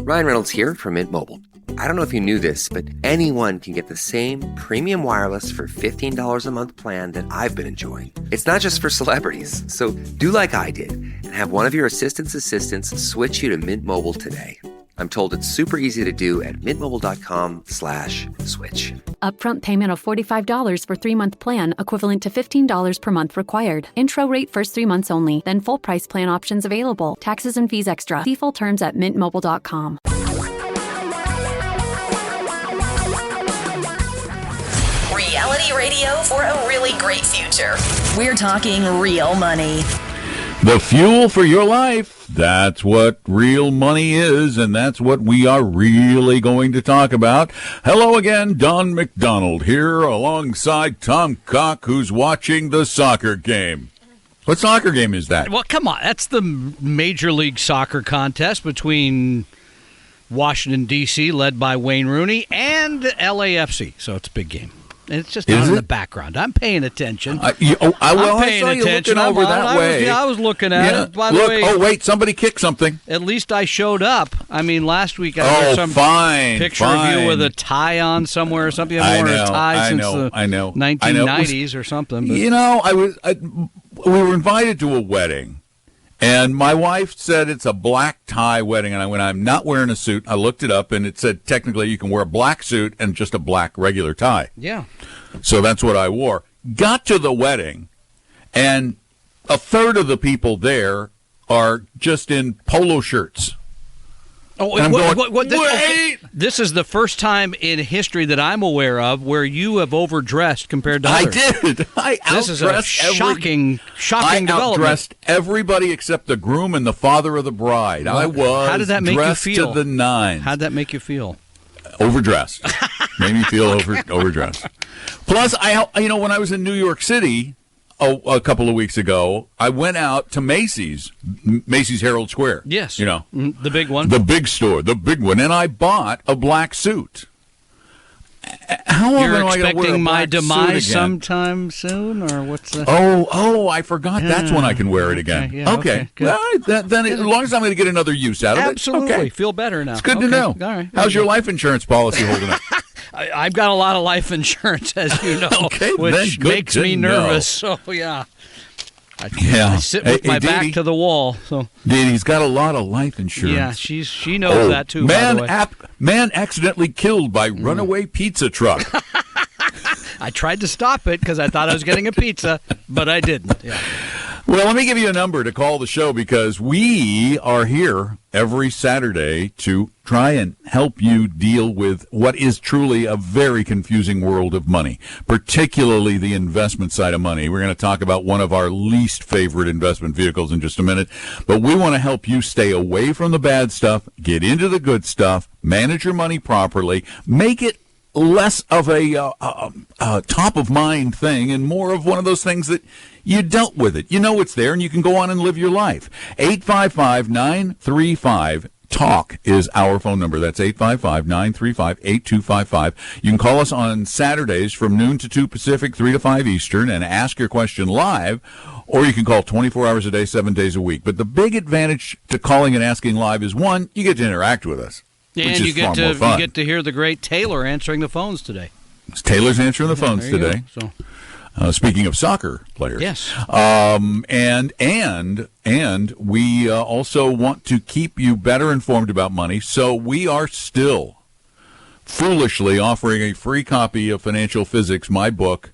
Ryan Reynolds here from Mint Mobile. I don't know if you knew this, but anyone can get the same premium wireless for $15 a month plan that I've been enjoying. It's not just for celebrities. So do like I did and have one of your assistants switch you to Mint Mobile today. I'm told it's super easy to do at mintmobile.com/switch. Upfront payment of $45 for 3-month plan, equivalent to $15 per month required. Intro rate first 3 months only, then full price plan options available. Taxes and fees extra. See full terms at mintmobile.com. Reality radio for a really great future. We're talking real money. The fuel for your life. That's what real money is, and that's what we are really going to talk about. Hello again, Don McDonald here alongside Tom Cock, who's watching the soccer game. What soccer game is that? Well, come on. That's the Major League Soccer contest between Washington, D.C., led by Wayne Rooney, and LAFC. So it's a big game. And it's just out in the background. I'm paying attention. I saw you looking over that way. I was looking at it. By the way, oh, wait, somebody kicked something. At least I showed up. I mean, last week I had some picture of you with a tie on somewhere or something. I haven't worn a tie since the 1990s or something. But. You know, we were invited to a wedding. And my wife said it's a black tie wedding, and I'm not wearing a suit. I looked it up, and it said technically you can wear a black suit and just a black regular tie. Yeah. So that's what I wore. Got to the wedding, and a third of the people there are just in polo shirts. Oh, wait! This is the first time in history that I'm aware of where you have overdressed compared to others. I did. This is a shocking development. I outdressed everybody except the groom and the father of the bride. Well, I was how did that make dressed you feel? To the nines. How did that make you feel? Overdressed. Made me feel overdressed. Plus, when I was in New York City a couple of weeks ago, I went out to Macy's Herald Square. Yes. You know. The big one. The big store, the big one. And I bought a black suit. How You're often expecting my demise suit sometime soon, or what's that? Oh, I forgot. That's when I can wear it again. Okay. Good. All right, then as long as I'm going to get another use out of it. Absolutely. Okay. Feel better now. It's good to know. All right. How's your life insurance policy holding up? I've got a lot of life insurance, as you know, which makes me nervous. So, yeah. I sit with my back to the wall. So Dee-Dee's got a lot of life insurance. Yeah, she knows that, too, by the way. Man accidentally killed by runaway pizza truck. I tried to stop it because I thought I was getting a pizza, but I didn't. Yeah. Well, let me give you a number to call the show because we are here every Saturday to try and help you deal with what is truly a very confusing world of money, particularly the investment side of money. We're going to talk about one of our least favorite investment vehicles in just a minute, but we want to help you stay away from the bad stuff, get into the good stuff, manage your money properly, make it less of a top-of-mind thing and more of one of those things that you dealt with it. You know it's there, and you can go on and live your life. 855-935-TALK is our phone number. That's 855-935-8255. You can call us on Saturdays from noon to 2 Pacific, 3 to 5 Eastern, and ask your question live, or you can call 24 hours a day, 7 days a week. But the big advantage to calling and asking live is, one, you get to interact with us. And you get to hear the great Taylor answering the phones today. Taylor's answering the phones today. Speaking of soccer players, yes. And we also want to keep you better informed about money. So we are still foolishly offering a free copy of Financial Physics, my book.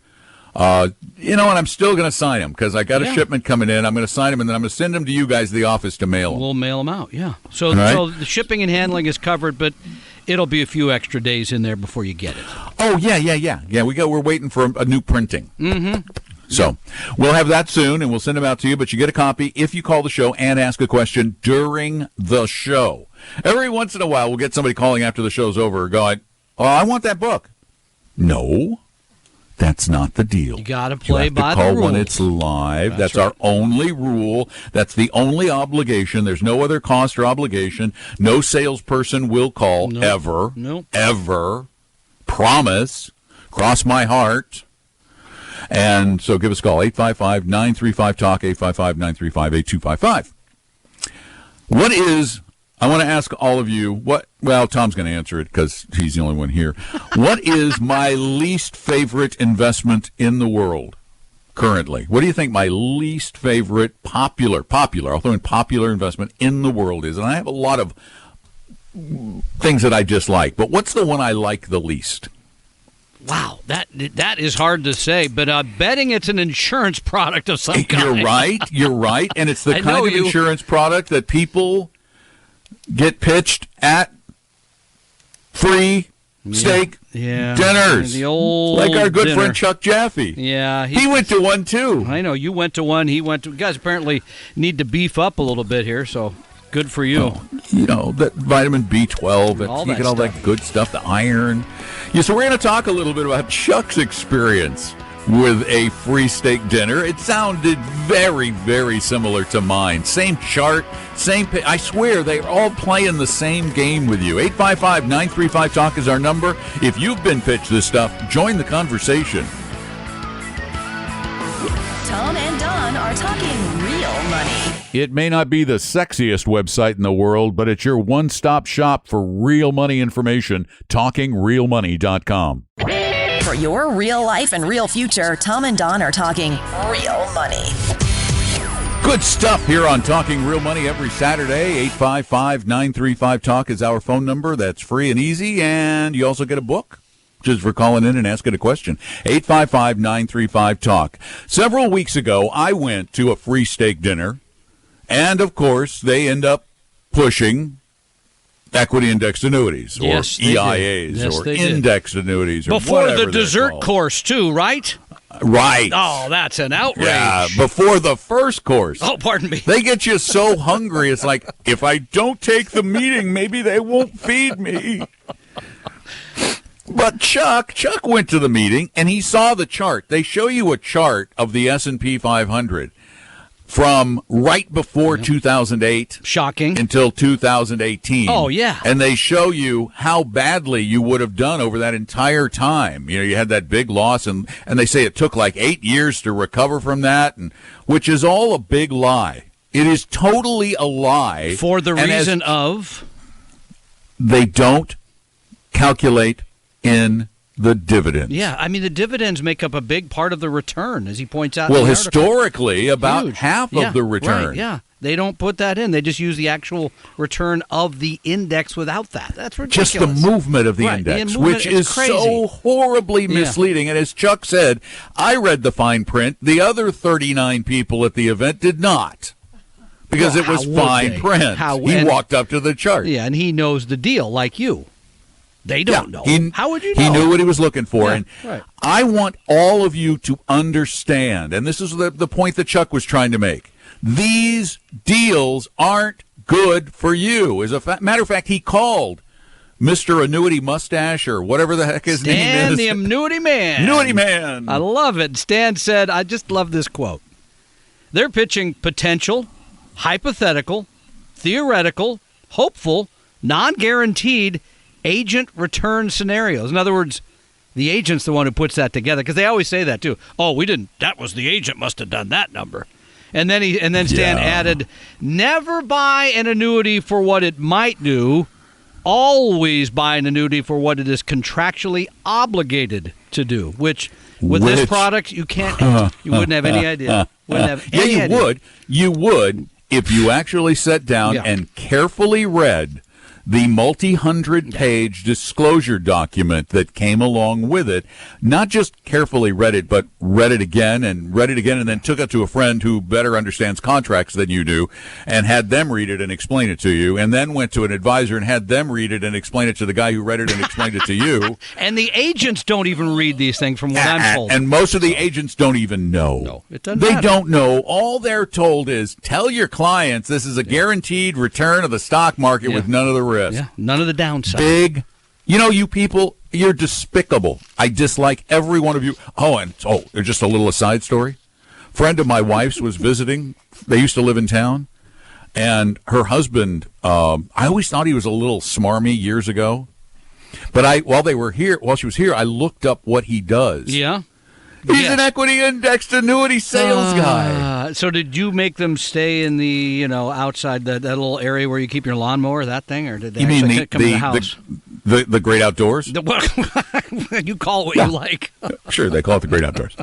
And I'm still going to sign them because I got a shipment coming in. I'm going to sign them, and then I'm going to send them to you guys to the office to mail them. We'll mail them out, yeah. So the shipping and handling is covered, but it'll be a few extra days in there before you get it. Oh, yeah. We're waiting for a new printing. Mm-hmm. So we'll have that soon, and we'll send them out to you, but you get a copy if you call the show and ask a question during the show. Every once in a while, we'll get somebody calling after the show's over going, oh, I want that book. No. That's not the deal. You got to play by the rules. You have to call when it's live. That's right. Our only rule. That's the only obligation. There's no other cost or obligation. No salesperson will call ever. Nope. Ever. Promise. Cross my heart. And so give us a call, 855-935-TALK, 855-935-8255. What is I want to ask all of you well, Tom's going to answer it because he's the only one here. What is my least favorite investment in the world currently? What do you think my least favorite popular, I'll throw in popular investment in the world is? And I have a lot of things that I dislike, but what's the one I like the least? Wow, that is hard to say, but betting it's an insurance product of some kind. You're right, and it's the kind of insurance product that people get pitched at free steak dinners. The old like our good dinner. friend Chuck Jaffe. Yeah. He went to one, too. I know, you went to one, he went to... You guys apparently need to beef up a little bit here, so... Good for you. That vitamin B12, you get all that good stuff, the iron. Yeah, so we're going to talk a little bit about Chuck's experience with a free steak dinner. It sounded very, very similar to mine. Same chart, I swear, they're all playing the same game with you. 855-935-TALK is our number. If you've been pitched this stuff, join the conversation. Tom and Don are talking real money. It may not be the sexiest website in the world, but it's your one-stop shop for real money information, talkingrealmoney.com. For your real life and real future, Tom and Don are talking real money. Good stuff here on Talking Real Money every Saturday. 855-935-TALK is our phone number. That's free and easy, and you also get a book just for calling in and asking a question. 855-935-TALK. Several weeks ago, I went to a free steak dinner. And, of course, they end up pushing equity indexed annuities or EIAs or indexed annuities or before whatever the dessert course, too, right? Right. Oh, that's an outrage. Yeah, before the first course. Oh, pardon me. They get you so hungry, it's like, if I don't take the meeting, maybe they won't feed me. But Chuck went to the meeting, and he saw the chart. They show you a chart of the S&P 500. From right before 2008 shocking until 2018. Oh, yeah. And they show you how badly you would have done over that entire time. You had that big loss, and they say it took like 8 years to recover from that, which is all a big lie. It is totally a lie. For the reason of? They don't calculate in the dividends. Yeah, I mean, the dividends make up a big part of the return, as he points out. Well, historically, about half of the return. Right, yeah. They don't put that in. They just use the actual return of the index without that. That's ridiculous. Just the movement of the index, which is so horribly misleading. And as Chuck said, I read the fine print. The other 39 people at the event did not. Because it was fine print. He walked up to the chart. Yeah, and he knows the deal like you. They don't know. How would you know? He knew what he was looking for. And I want all of you to understand, and this is the point that Chuck was trying to make, these deals aren't good for you. As a matter of fact, he called Mr. Annuity Mustache or whatever the heck his name is. Stan the Annuity Man. Annuity Man. I love it. Stan said, I just love this quote. They're pitching potential, hypothetical, theoretical, hopeful, non-guaranteed agent return scenarios. In other words, the agent's the one who puts that together, because they always say that too. Oh, we didn't. That was the agent must have done that number. And then Stan added, never buy an annuity for what it might do. Always buy an annuity for what it is contractually obligated to do. Which with this product you can't. You wouldn't have any idea. You would if you actually sat down and carefully read the multi-100-page disclosure document that came along with it. Not just carefully read it, but read it again, and then took it to a friend who better understands contracts than you do, and had them read it and explain it to you, and then went to an advisor and had them read it and explain it to the guy who read it and explained it to you. And the agents don't even read these things from what I'm told. And most of the agents don't even know. No, it doesn't matter. They don't know. All they're told is, tell your clients this is a guaranteed return of the stock market with none of the risk. Yeah, none of the downside. Big. You people, you're despicable. I dislike every one of you. There's just a little aside story. Friend of my wife's was visiting. They used to live in town. And her husband, I always thought he was a little smarmy years ago. But while she was here, I looked up what he does. Yeah. He's Yes. an equity indexed annuity sales guy. So did you make them stay in the, outside that little area where you keep your lawnmower, that thing, or did they You mean actually come in the house? the great outdoors? You call it what you like. Sure, they call it the great outdoors.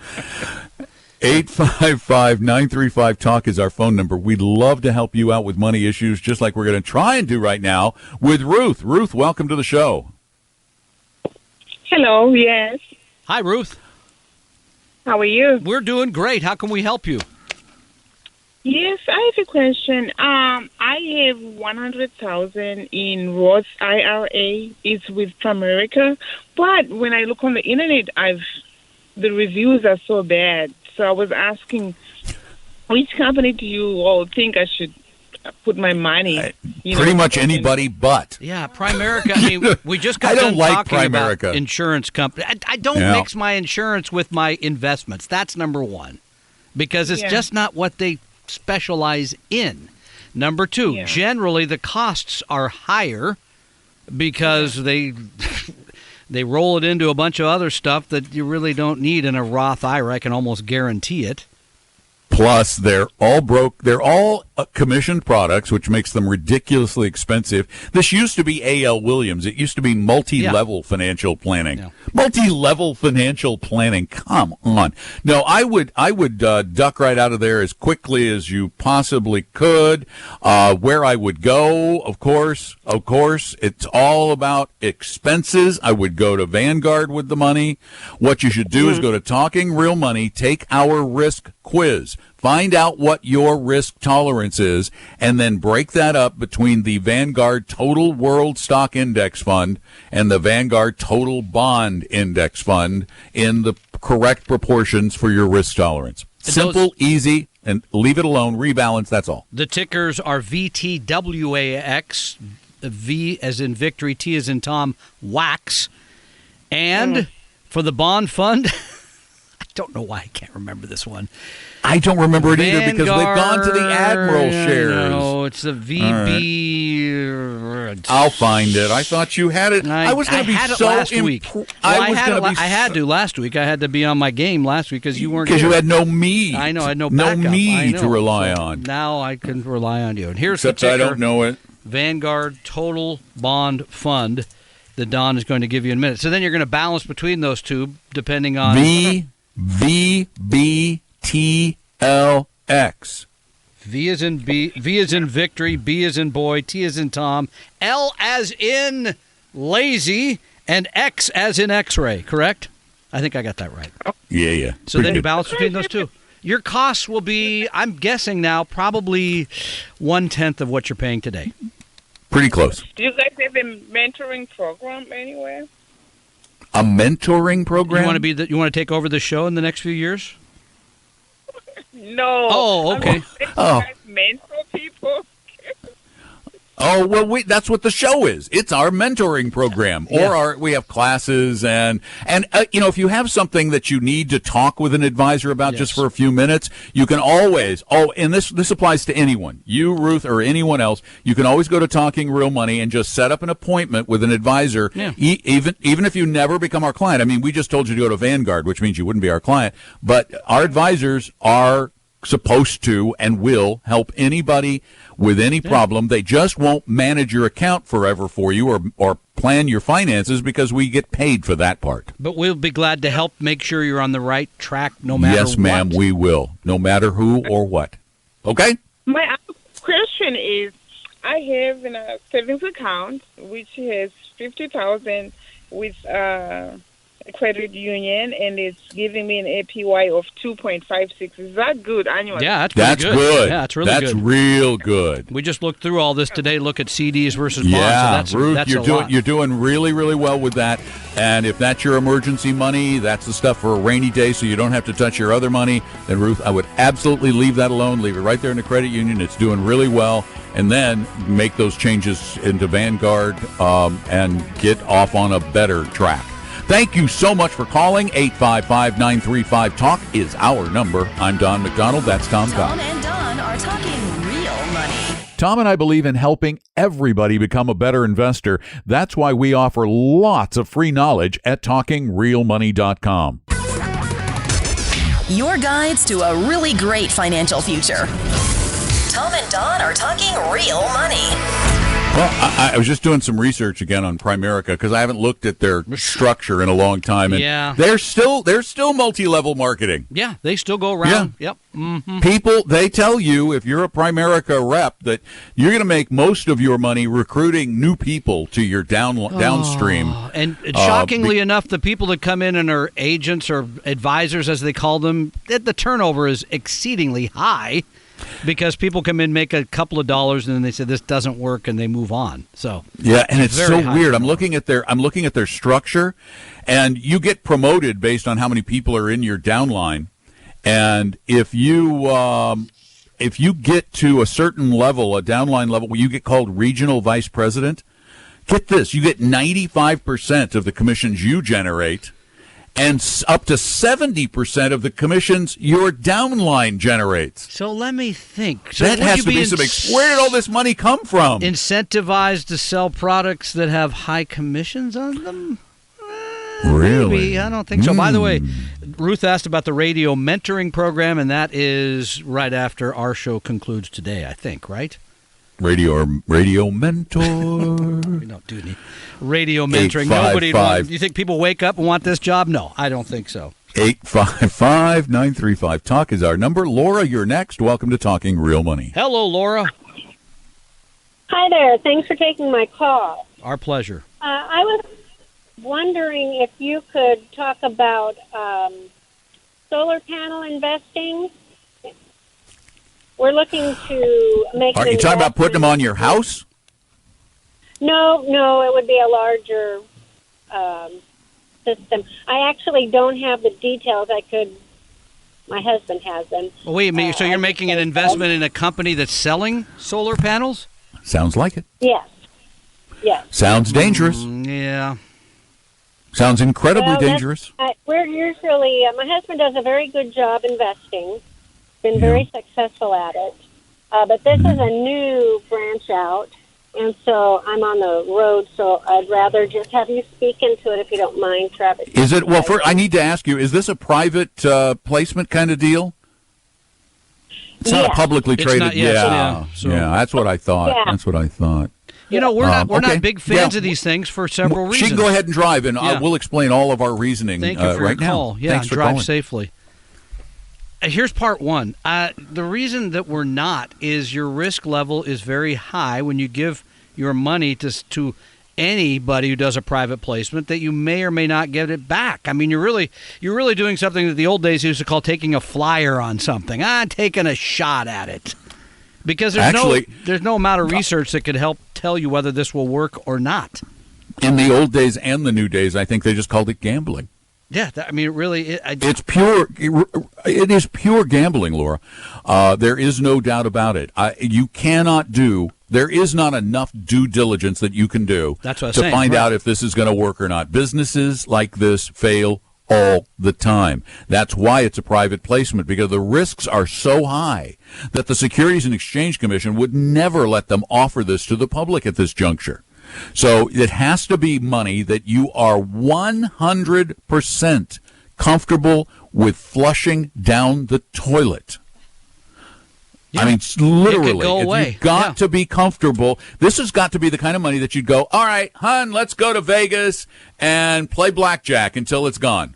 855-935-TALK is our phone number. We'd love to help you out with money issues, just like we're going to try and do right now with Ruth. Ruth, welcome to the show. Hello, yes. Hi, Ruth. How are you? We're doing great. How can we help you? Yes, I have a question. I have 100,000 in Roth IRA. It's with Primerica, but when I look on the internet, the reviews are so bad. So I was asking, which company do you all think I should put my money? Pretty much anybody but. Yeah, Primerica. I mean, we just got I don't done like talking about Primerica. insurance company. I don't mix my insurance with my investments. That's number one, because it's just not what they specialize in. Number two, generally the costs are higher because they roll it into a bunch of other stuff that you really don't need in a Roth IRA. I can almost guarantee it. Plus, they're all commissioned products, which makes them ridiculously expensive. This used to be A.L. Williams. It used to be multi-level financial planning. Yeah. Multi-level financial planning. Come on. No, I would duck right out of there as quickly as you possibly could. Where I would go, of course, it's all about expenses. I would go to Vanguard with the money. What you should do is go to Talking Real Money, take our risk quiz. Find out what your risk tolerance is, and then break that up between the Vanguard Total World Stock Index Fund and the Vanguard Total Bond Index Fund in the correct proportions for your risk tolerance. Simple, easy, and leave it alone. Rebalance, that's all. The tickers are VTWAX, V as in victory, T as in Tom, wax. And for the bond fund, I don't know why I can't remember this one. I don't remember it either because they've gone to the Admiral shares. No, it's the VB. Right. I'll find it. I thought you had it. I was going to be so last week. I had to last week. I had to be on my game last week because you weren't. Because you had no me. I know. I had no backup. No me to rely on. Now I can rely on you. And here's Except the ticker. I don't know it. Vanguard Total Bond Fund that Don is going to give you in a minute. So then you're going to balance between those two depending on VBTLX. V as in victory, B as in boy, T as in Tom, L as in lazy, and X as in X-ray, correct? I think I got that right. Yeah. So then you balance between those two. Your costs will be, I'm guessing now, probably 1/10 of what you're paying today. Pretty close. Do you guys have a mentoring program anywhere? A mentoring program? You want to take over the show in the next few years? No. Oh, okay. Mentor people. Oh, well, that's what the show is. It's our mentoring program, or we have classes, and if you have something that you need to talk with an advisor about just for a few minutes, you can always. Oh, and this applies to anyone, you, Ruth, or anyone else. You can always go to Talking Real Money and just set up an appointment with an advisor, even if you never become our client. I mean, we just told you to go to Vanguard, which means you wouldn't be our client, but our advisors are supposed to and will help anybody with any problem. They just won't manage your account forever for you or plan your finances because we get paid for that part. But we'll be glad to help make sure you're on the right track no matter what. Yes, ma'am, we will, no matter who or what. Okay? My other question is, I have a savings account which has 50,000 with credit union, and it's giving me an APY of 2.56. Is that good annually? Yeah, that's good. Yeah, that's really good. That's real good. We just looked through all this today. Look at CDs versus bonds. Yeah, so Ruth, that's you're doing really, really well with that. And if that's your emergency money, that's the stuff for a rainy day, so you don't have to touch your other money. Then, Ruth, I would absolutely leave that alone. Leave it right there in the credit union. It's doing really well. And then make those changes into Vanguard and get off on a better track. Thank you so much for calling. 855-935-TALK is our number. I'm Don McDonald. That's Tom Cox. Tom and Don are talking real money. Tom and I believe in helping everybody become a better investor. That's why we offer lots of free knowledge at TalkingRealMoney.com. your guides to a really great financial future. Tom and Don are talking real money. Well, I was just doing some research again on Primerica because I haven't looked at their structure in a long time, and Yeah. they're still multi-level marketing. Yeah, they still go around. Yeah. Yep. Mm-hmm. People, they tell you if you're a Primerica rep that you're going to make most of your money recruiting new people to your downstream. And shockingly enough, the people that come in and are agents or advisors, as they call them, the turnover is exceedingly high. Because people come in, make a couple of dollars, and then they say this doesn't work, and they move on. So yeah, and it's so high weird. turnover. I'm looking at their structure, and you get promoted based on how many people are in your downline. And if you get to a certain level, a downline level, where you get called regional vice president, get this: you get 95% of the commissions you generate. And up to 70% of the commissions your downline generates. So let me think. So That would has you to be some. Where did all this money come from? incentivized to sell products that have high commissions on them? Really? Maybe. I don't think so. By the way, Ruth asked about the radio mentoring program, and that is right after our show concludes today, I think, right? Radio mentor. We don't do any radio mentoring. Nobody. Do you think people wake up and want this job? No, I don't think so. 855-935. Talk is our number. Laura, you're next. Welcome to Talking Real Money. Hello, Laura. Hi there. Thanks for taking my call. Our pleasure. I was wondering if you could talk about solar panel investing. We're looking to make. Are you talking about putting them on your house? No, it would be a larger system. I actually don't have the details. My husband has them. Well, wait a minute. So you're making an investment in a company that's selling solar panels? Sounds like it. Yes. Sounds dangerous. Yeah. Sounds incredibly dangerous. We're usually. My husband does a very good job investing. Been very successful at it. But this is a new branch out, and so I'm on the road, so I'd rather just have you speak into it if you don't mind, Travis. Is it? Well, I need to ask you, is this a private placement kind of deal? It's not a publicly traded. Not, yeah, that's what I thought. Yeah. That's what I thought. You know, we're not big fans Yeah. of these things for several reasons. She can go ahead and drive, and we'll explain all of our reasoning Thank you for right your call. now. Yeah, Thanks for drive calling. safely. Here's part one. The reason that we're not is your risk level is very high when you give your money to anybody who does a private placement, that you may or may not get it back. I mean, you're really doing something that the old days used to call taking a flyer on something. Taking a shot at it. Because there's no amount of research that could help tell you whether this will work or not. In the old days and the new days, I think they just called it gambling. Yeah, It's pure. It is pure gambling, Laura. There is no doubt about it. There is not enough due diligence that you can do to find out if this is going to work or not. Businesses like this fail all the time. That's why it's a private placement, because the risks are so high that the Securities and Exchange Commission would never let them offer this to the public at this juncture. So it has to be money that you are 100% comfortable with flushing down the toilet. Yeah. I mean, literally, It could go away. You've got to be comfortable. This has got to be the kind of money that you'd go, all right, hon, let's go to Vegas and play blackjack until it's gone.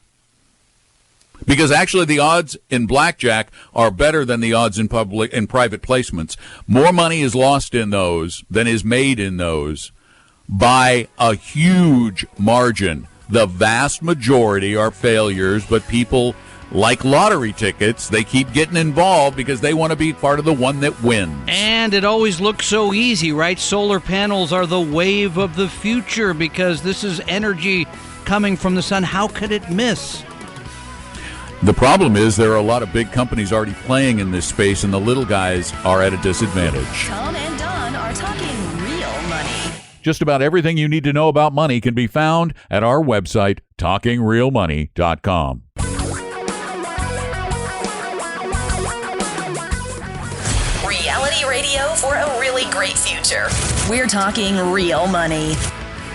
Because actually the odds in blackjack are better than the odds in private placements. More money is lost in those than is made in those by a huge margin. The vast majority are failures, but people like lottery tickets, they keep getting involved because they want to be part of the one that wins. And it always looks so easy, right? Solar panels are the wave of the future because this is energy coming from the sun. How could it miss? The problem is there are a lot of big companies already playing in this space, and the little guys are at a disadvantage. Tom and Don are talking real money. Just about everything you need to know about money can be found at our website, TalkingRealMoney.com. Reality radio for a really great future. We're talking real money.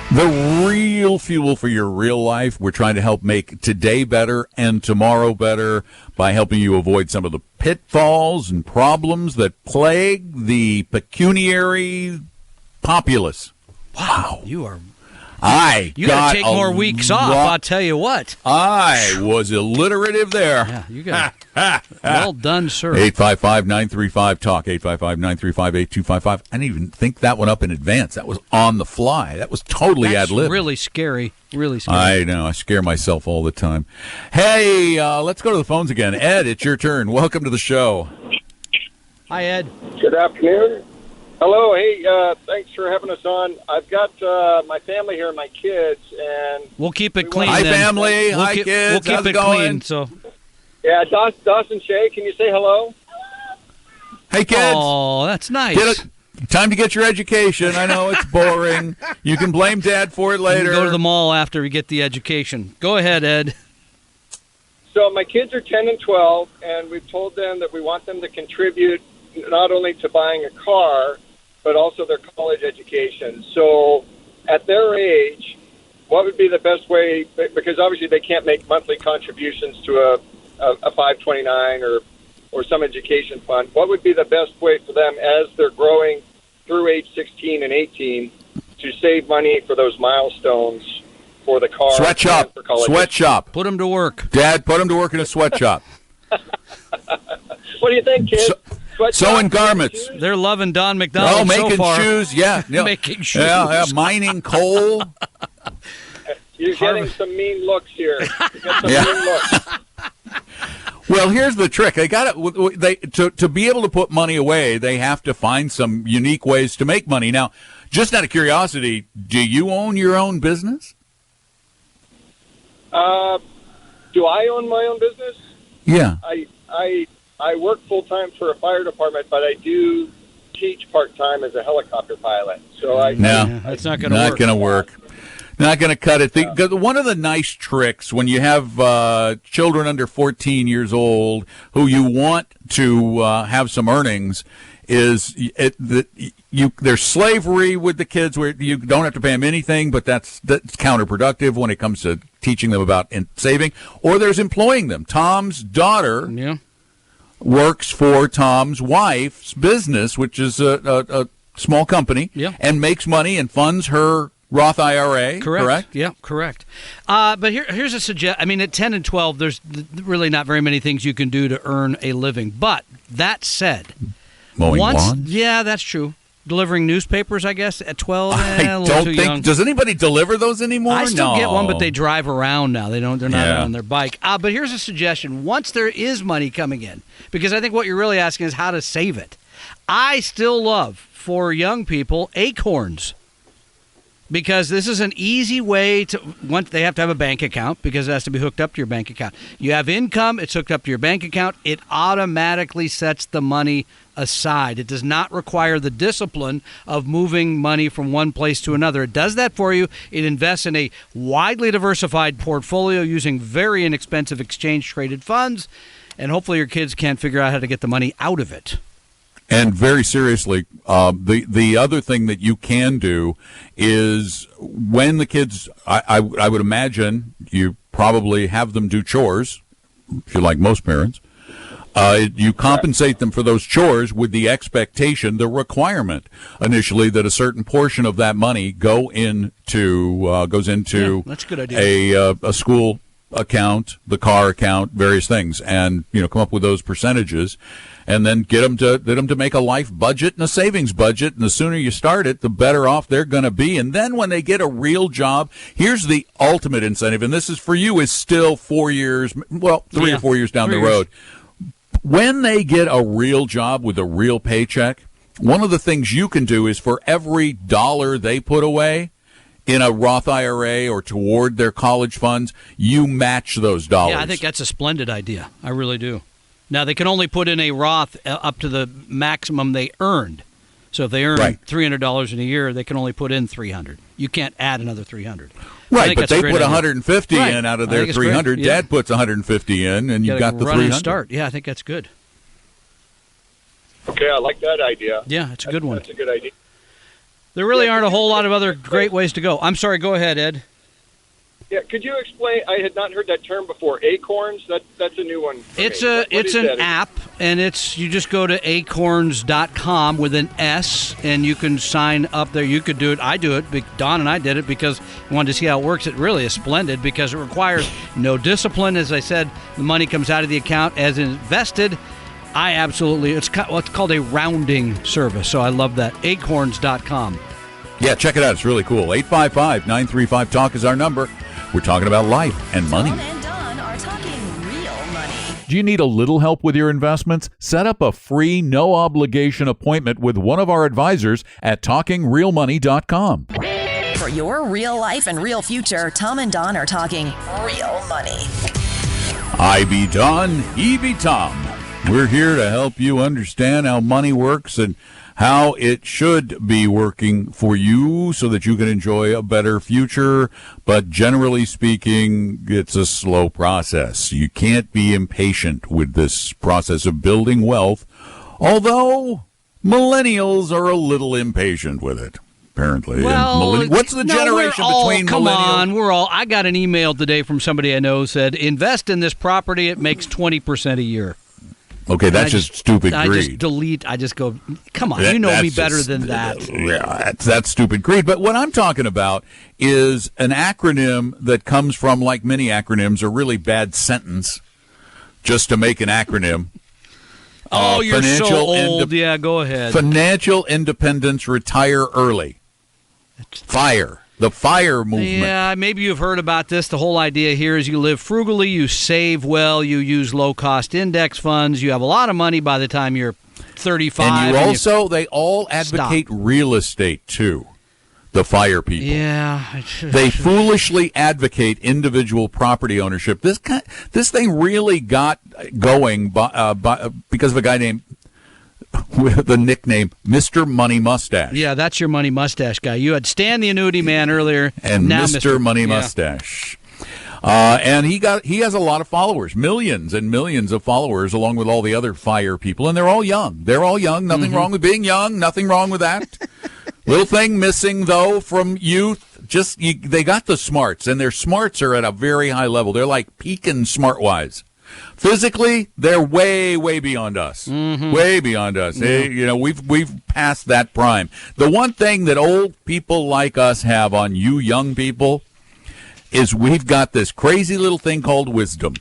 The real fuel for your real life. We're trying to help make today better and tomorrow better by helping you avoid some of the pitfalls and problems that plague the pecuniary populace. Wow. You are. You You got to take more weeks off. I'll tell you what. I was alliterative there. Yeah, you got. Well done, sir. 855-935-TALK, 855-935-8255. I didn't even think that one up in advance. That was on the fly. That was totally That's ad-lib. really scary. Really scary. I know. I scare myself all the time. Hey, let's go to the phones again. Ed, it's your turn. Welcome to the show. Hi, Ed. Good afternoon. Hello. Hey, thanks for having us on. I've got my family here, my kids, and we'll keep it clean. Hi, then. family. Hi, kids. We'll keep How's it it going? clean. So. Yeah, Dawson Shay, can you say hello? Hey, kids. Oh, that's nice. Time to get your education. I know it's boring. You can blame Dad for it later. You can go to the mall after we get the education. Go ahead, Ed. So my kids are 10 and 12, and we've told them that we want them to contribute not only to buying a car, but also their college education. So at their age, what would be the best way, because obviously they can't make monthly contributions to a 529 or some education fund, what would be the best way for them as they're growing through age 16 and 18 to save money for those milestones for the car? Sweatshop. For college Sweatshop. Put them to work. Dad, put them to work in a sweatshop. What do you think, kids? Sewing garments. They're loving Don McDonald Oh, making so far. shoes. Yeah. Making shoes. Yeah, mining coal. You're getting some mean looks here. You got some mean looks. Well, here's the trick. They got to be able to put money away. They have to find some unique ways to make money. Now, just out of curiosity, do you own your own business? Do I own my own business? Yeah. I work full time for a fire department, but I do teach part time as a helicopter pilot. So that's not going to work. Not going to work. Not going to cut it. One of the nice tricks when you have children under 14 years old who you want to have some earnings is there's slavery with the kids where you don't have to pay them anything, but that's counterproductive when it comes to teaching them about saving. Or there's employing them. Tom's daughter works for Tom's wife's business, which is a small company, and makes money and funds her Roth IRA, correct? Yeah, correct. But here's a suggestion. I mean, at 10 and 12, there's really not very many things you can do to earn a living. But that said, mowing lawns? Yeah, that's true. Delivering newspapers, I guess, at 12. I don't think. Young. Does anybody deliver those anymore? I still get one, but they drive around now. They're not on their bike. But here's a suggestion. Once there is money coming in, because I think what you're really asking is how to save it. I still love, for young people, acorns. Because this is an easy way to, once they have to have a bank account because it has to be hooked up to your bank account. You have income, it's hooked up to your bank account, it automatically sets the money aside. It does not require the discipline of moving money from one place to another. It does that for you. It invests in a widely diversified portfolio using very inexpensive exchange-traded funds, and hopefully your kids can't figure out how to get the money out of it. And very seriously, the other thing that you can do is when the kids, I would imagine you probably have them do chores, if you're like most parents. You compensate them for those chores with the expectation, the requirement initially that a certain portion of that money goes into that's a good idea. A school account, the car account, various things, and come up with those percentages. And then get them to make a life budget and a savings budget. And the sooner you start it, the better off they're going to be. And then when they get a real job, here's the ultimate incentive. And this is for you is still 4 years, 3 or 4 years down the road. When they get a real job with a real paycheck, one of the things you can do is for every dollar they put away in a Roth IRA or toward their college funds, you match those dollars. Yeah, I think that's a splendid idea. I really do. Now, they can only put in a Roth up to the maximum they earned. So if they earn $300 in a year, they can only put in $300. You can't add another $300. Right, but they put $150 in out of their $300. Dad puts $150 in, and you've got the $300. Start. Yeah, I think that's good. Okay, I like that idea. Yeah, it's a good one. That's a good idea. There really aren't a whole lot of other great ways to go. I'm sorry, go ahead, Ed. Yeah, could you explain? I had not heard that term before. Acorns. That's a new one. It's an app, and you just go to acorns.com with an S, and you can sign up there. You could do it. I do it. Don and I did it because we wanted to see how it works. It really is splendid because it requires no discipline. As I said, the money comes out of the account as invested. It's what's called a rounding service, so I love that. Acorns.com. Yeah, check it out. It's really cool. 855-935-TALK is our number. We're talking about life and money. Tom and Don are talking real money. Do you need a little help with your investments? Set up a free, no-obligation appointment with one of our advisors at TalkingRealMoney.com. For your real life and real future, Tom and Don are talking real money. I be Don, he be Tom. We're here to help you understand how money works and how it should be working for you so that you can enjoy a better future. But generally speaking, it's a slow process. You can't be impatient with this process of building wealth, although millennials are a little impatient with it. Apparently. Well, what's the generation between come millennials? on, I got an email today from somebody I know who said, invest in this property, it makes 20% a year. Okay, that's just stupid greed. I just go, come on, you know me better than that. Yeah, that's stupid greed. But what I'm talking about is an acronym that comes from, like many acronyms, a really bad sentence just to make an acronym. Oh, you're so old. Yeah, go ahead. Financial independence, retire early. FIRE. The FIRE movement. Yeah, maybe you've heard about this. The whole idea here is you live frugally, you save well, you use low-cost index funds, you have a lot of money by the time you're 35. And they all advocate real estate, too, the FIRE people. Yeah. They foolishly advocate individual property ownership. This thing really got going because of a guy named with the nickname Mr. Money Mustache. Yeah, that's your Money Mustache guy. You had Stan the Annuity Man earlier. And now Mr. Money Mustache. And he has a lot of followers, millions and millions of followers, along with all the other FIRE people. And they're all young. Nothing wrong with being young. Nothing wrong with that. Little thing missing, though, from youth. They got the smarts, and their smarts are at a very high level. They're like peaking smart-wise. Physically, they're way, way beyond us. Way beyond us. Yeah. We've passed that prime. The one thing that old people like us have on you young people is we've got this crazy little thing called wisdom.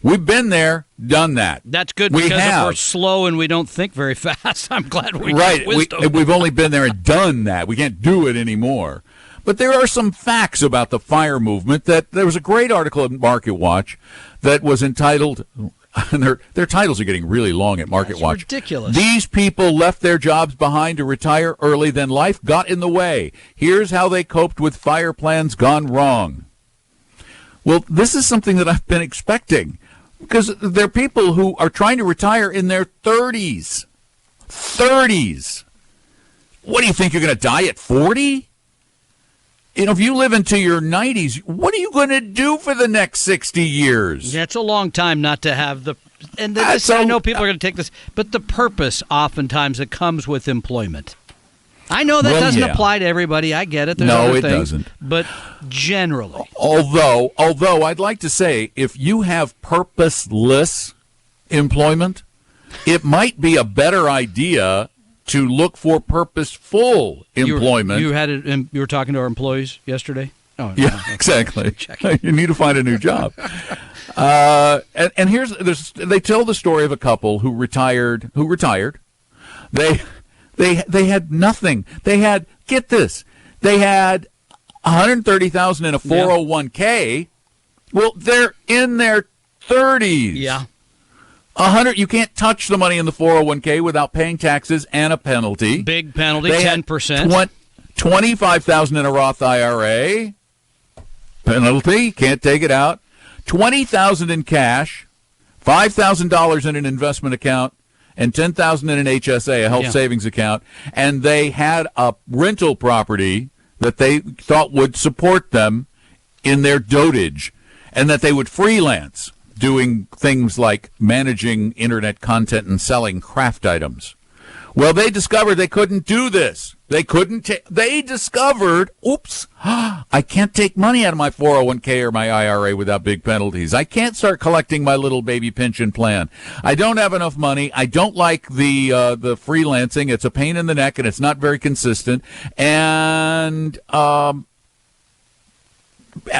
We've been there, done that. That's good because if we're slow and we don't think very fast, I'm glad we got wisdom. We've only been there and done that. We can't do it anymore. But there are some facts about the FIRE movement. That there was a great article at Market Watch that was entitled, and their titles are getting really long at Market Watch. Ridiculous. These people left their jobs behind to retire early, then life got in the way. Here's how they coped with FIRE plans gone wrong. Well, this is something that I've been expecting because there are people who are trying to retire in their 30s. 30s. What do you think, you're going to die at 40? If you live into your 90s, what are you going to do for the next 60 years? Yeah, it's a long time not to have the... And I know people are going to take this, but the purpose oftentimes that comes with employment. I know that doesn't apply to everybody. I get it. There's other things, doesn't. But generally. Although I'd like to say, if you have purposeless employment, it might be a better idea to look for purposeful employment. You were talking to our employees yesterday? Oh, yeah, no, exactly. You need to find a new job. And they tell the story of a couple who retired. They had nothing. They had, get this, they had $130,000 in a 401k. Well, they're in their 30s. Yeah. You can't touch the money in the 401k without paying taxes and a penalty. Big penalty, 10%. $25,000 in a Roth IRA. Penalty, can't take it out. $20,000 in cash, $5,000 in an investment account, and $10,000 in an HSA, a health savings account. And they had a rental property that they thought would support them in their dotage, and that they would freelance, doing things like managing internet content and selling craft items. Well, they discovered they couldn't do this. They couldn't they discovered, oops, I can't take money out of my 401k or my IRA without big penalties. I can't start collecting my little baby pension plan. I don't have enough money. I don't like the freelancing. It's a pain in the neck and it's not very consistent. And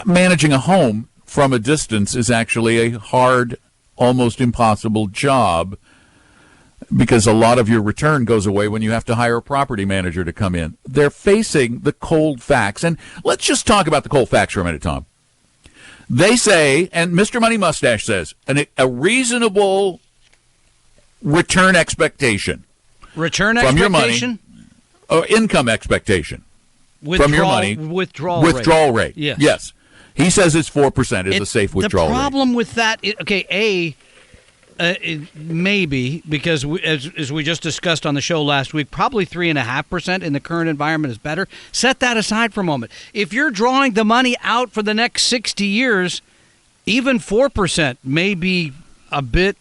managing a home from a distance is actually a hard, almost impossible job, because a lot of your return goes away when you have to hire a property manager to come in. They're facing the cold facts. And let's just talk about the cold facts for a minute, Tom. They say, and Mr. Money Mustache says, a reasonable return expectation. Return from expectation? Your money, or income expectation. From your money. Withdrawal rate. Yes. He says it's 4% is a safe withdrawal rate. The problem with that, maybe, because as we just discussed on the show last week, probably 3.5% in the current environment is better. Set that aside for a moment. If you're drawing the money out for the next 60 years, even 4% may be a bit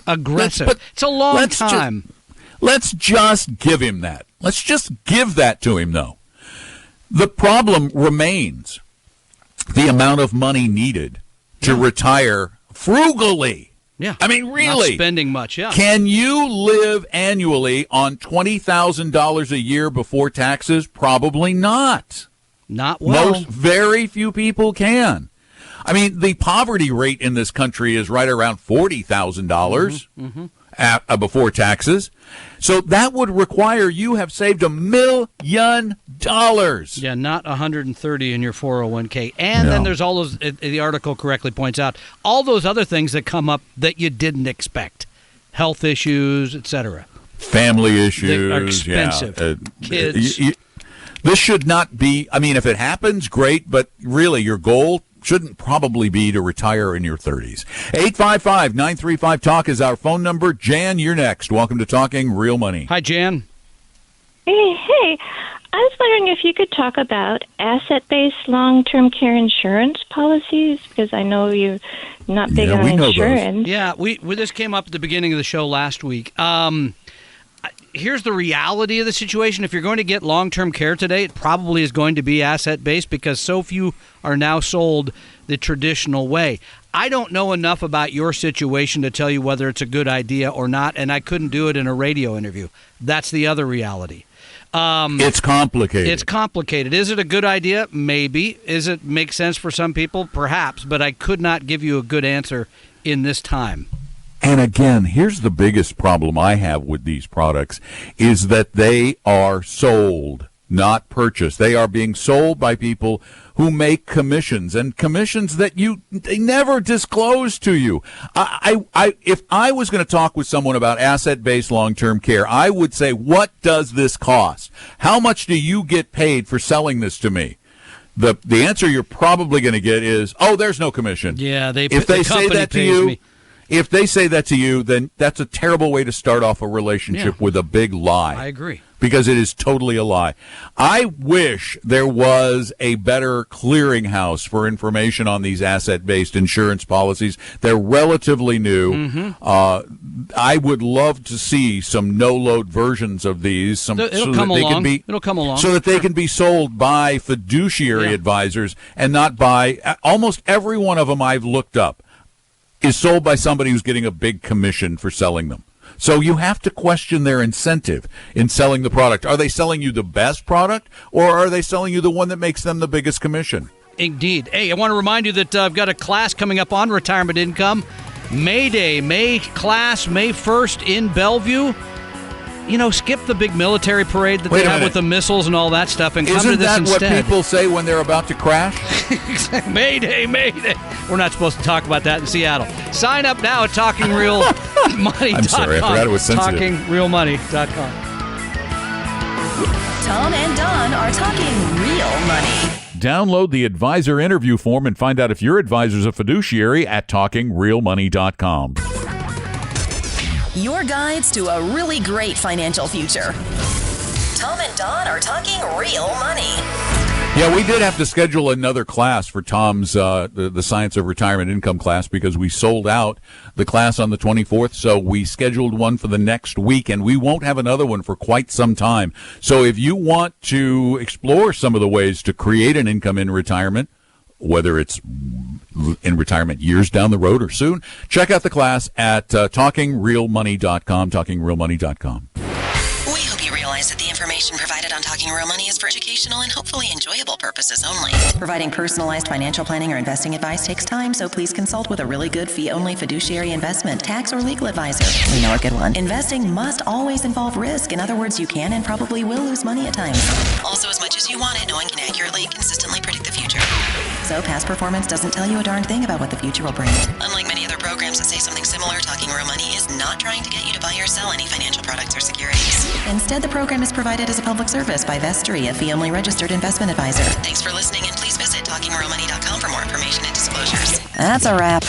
aggressive. It's a long time. Let's just give him that. Let's just give that to him, though. The problem remains the amount of money needed to retire frugally. Yeah. I mean, really. Not spending much, yeah. Can you live annually on $20,000 a year before taxes? Probably not. Not well. Very few people can. I mean, the poverty rate in this country is right around $40,000 before taxes. So that would require you have saved $1 million. Yeah, not 130 in your 401k. And then there's all those, the article correctly points out, all those other things that come up that you didn't expect. Health issues, etc. Family issues. They are expensive. Kids. This should not be, I mean, if it happens, great, but really your goal shouldn't probably be to retire in your 30s. 855-935-TALK is our phone number. Jan, you're next. Welcome to Talking Real Money. Hi, Jan. Hey. I was wondering if you could talk about asset-based long-term care insurance policies, because I know you're not big on insurance. Yeah, this came up at the beginning of the show last week. Here's the reality of the situation. If you're going to get long-term care today, it probably is going to be asset-based because so few are now sold the traditional way. I don't know enough about your situation to tell you whether it's a good idea or not, and I couldn't do it in a radio interview. That's the other reality. It's complicated. It's complicated. Is it a good idea? Maybe. Is it make sense for some people? Perhaps. But I could not give you a good answer in this time. And again, here's the biggest problem I have with these products is that they are sold, not purchased. They are being sold by people who make commissions, and commissions that they never disclose to you. If I was going to talk with someone about asset-based long-term care, I would say, what does this cost? How much do you get paid for selling this to me? The answer you're probably going to get is, oh, there's no commission. Yeah, if they say that to you. If they say that to you, then that's a terrible way to start off a relationship with a big lie. I agree. Because it is totally a lie. I wish there was a better clearinghouse for information on these asset-based insurance policies. They're relatively new. I would love to see some no-load versions of these. It'll come along. So that they can be sold by fiduciary advisors and not by almost every one of them I've looked up is sold by somebody who's getting a big commission for selling them. So you have to question their incentive in selling the product. Are they selling you the best product, or are they selling you the one that makes them the biggest commission? Indeed. Hey, I want to remind you that I've got a class coming up on retirement income. May Day, class, May 1st in Bellevue. You know, skip the big military parade that they have with the missiles and all that stuff and come to this instead. Isn't that what people say when they're about to crash? Mayday. We're not supposed to talk about that in Seattle. Sign up now at TalkingRealMoney.com. I'm sorry, I forgot it was sensitive. TalkingRealMoney.com. Tom and Don are talking real money. Download the advisor interview form and find out if your advisor's a fiduciary at TalkingRealMoney.com. Your guides to a really great financial future. Tom and Don are talking real money. Yeah, we did have to schedule another class for Tom's the Science of Retirement Income class because we sold out the class on the 24th. So we scheduled one for the next week, and we won't have another one for quite some time. So if you want to explore some of the ways to create an income in retirement, whether it's in retirement years down the road or soon, check out the class at talkingrealmoney.com, talkingrealmoney.com. We hope you realize that the information provided on Talking Real Money is for educational and hopefully enjoyable purposes only. Providing personalized financial planning or investing advice takes time, so please consult with a really good fee-only fiduciary investment, tax, or legal advisor. We know a good one. Investing must always involve risk. In other words, you can and probably will lose money at times. Also, as much as you want it, no one can accurately and consistently predict the future. So past performance doesn't tell you a darn thing about what the future will bring. Unlike many other programs that say something similar, Talking Real Money is not trying to get you to buy or sell any financial products or securities. Instead, the program is provided as a public service by Vestry, a fee-only registered investment advisor. Thanks for listening, and please visit talkingrealmoney.com for more information and disclosures. That's a wrap.